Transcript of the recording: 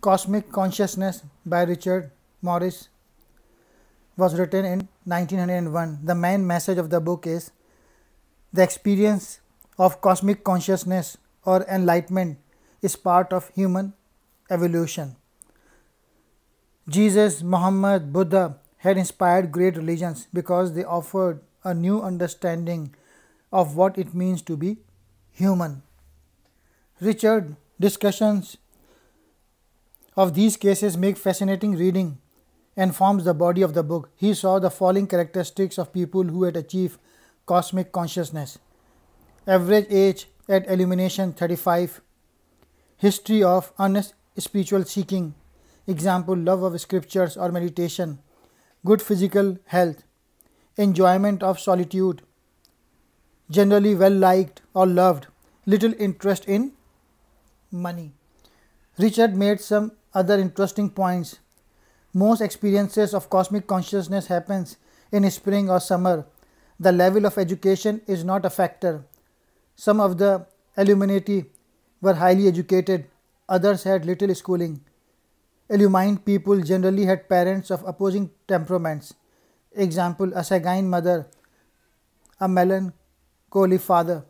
Cosmic Consciousness by Richard Maurice was written in 1901. The main message of the book is the experience of cosmic consciousness or enlightenment is part of human evolution. Jesus, Muhammad, Buddha had inspired great religions because they offered a new understanding of what it means to be human. Richard discussions of these cases make fascinating reading and forms the body of the book. He saw the following characteristics of people who had achieved cosmic consciousness. Average age at illumination 35. History of earnest spiritual seeking. Example, love of scriptures or meditation. Good physical health. Enjoyment of solitude. Generally well liked or loved. Little interest in money. Richard made some other interesting points. Most experiences of cosmic consciousness happens in spring or summer. The level of education is not a factor. Some of the Illuminati were highly educated, others had little schooling. Illumined people generally had parents of opposing temperaments. Example, a sanguine mother, a melancholy father.